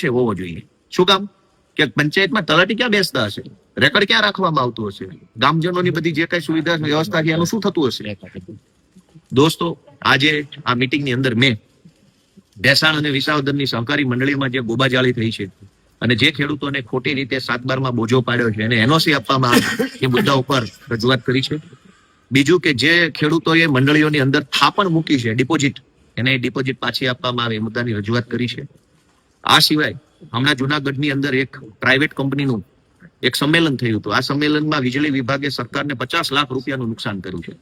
હોવો જોઈએ. શું કામ કે પંચાયતમાં તલાટી ક્યાં બેસતા હશે, રેકર્ડ ક્યાં રાખવામાં આવતું હશે, ગામજનોની બધી જે કઈ સુવિધા વ્યવસ્થા છે એનું શું થતું હશે. દોસ્તો, આજે આ મીટિંગની અંદર મેં ભેસાણ અને વિસાવદરની સહકારી મંડળીમાં જે ગોબાજાળી થઈ છે અને જે ખેડૂતોને ખોટી રીતે 7/12 બોજો પાડ્યો છે અને એનઓસી આપવામાં આવે એ મુદ્દા ઉપર રજૂઆત કરી છે. બીજું કે જે ખેડૂતોએ મંડળીઓની અંદર થાપણ મૂકી છે ડિપોઝિટ, એને ડિપોઝિટ પાછી આપવામાં આવે એ મુદ્દાની રજૂઆત કરી છે. આ સિવાય હમણાં જુનાગઢની અંદર એક પ્રાઇવેટ કંપનીનું એક સંમેલન થયું હતું. આ સંમેલનમાં વીજળી વિભાગે સરકારને 50 લાખ રૂપિયાનું નુકસાન કર્યું છે.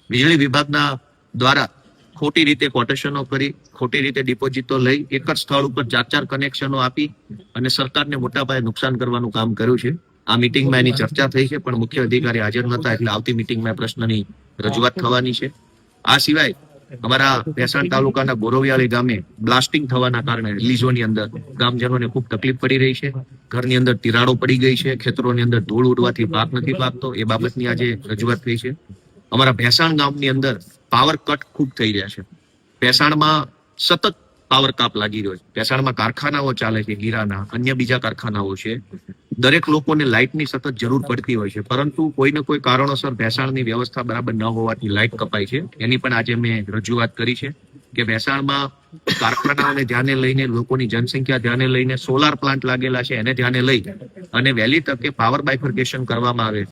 વીજળી વિભાગના દ્વારા ખોટી રીતે કોટેશનો કરી, ખોટી રીતે ડિપોઝિટો લઈ, એક જ સ્થળ ઉપર 4 કનેક્શનો આપી અને સરકારને મોટા પાયે નુકસાન કરવાનું કામ કર્યું છે. આ મીટિંગમાં એની ચર્ચા થઈ છે, પણ મુખ્ય અધિકારી હાજર નહોતા, એટલે આવતી મીટિંગમાં પ્રશ્નની રજૂઆત થવાની છે. આ સિવાય અમારા ભેસાણ તાલુકાના ગોરવિયાળી ગામે બ્લાસ્ટિંગ થવાના કારણે રિલીઝોની અંદર ગામજનોને ખૂબ તકલીફ પડી રહી છે. ઘરની અંદર તિરાડો પડી ગઈ છે, ખેતરોની અંદર ધૂળ ઉડવાથી પાક નથી પાકતો, એ બાબતની આજે રજૂઆત થઈ છે. અમારા ભેસાણ ગામની અંદર પાવર કટ ખૂબ થઈ રહ્યા છે. ભેસાણમાં સતત પાવર કાપ લાગી રહ્યો છે. ભેસાણમાં કારખાનાઓ ચાલે છે, ગીરાના અન્ય બીજા કારખાનાઓ છે. દરેક લોકોને લાઇટની સતત જરૂર પડતી હોય છે, પરંતુ કોઈને કોઈ કારણોસર ભેસાણની વ્યવસ્થા બરાબર ન હોવાથી લાઇટ કપાય છે. એની પણ આજે મેં રજૂઆત કરી છે કે ભેસાણમાં કારખાનાઓને ધ્યાને લઈને, લોકોની જનસંખ્યા ધ્યાને લઈને, સોલાર પ્લાન્ટ લાગેલા છે એને ધ્યાને લઈ અને વહેલી તકે પાવર બાયફર્કેશન કરવામાં આવે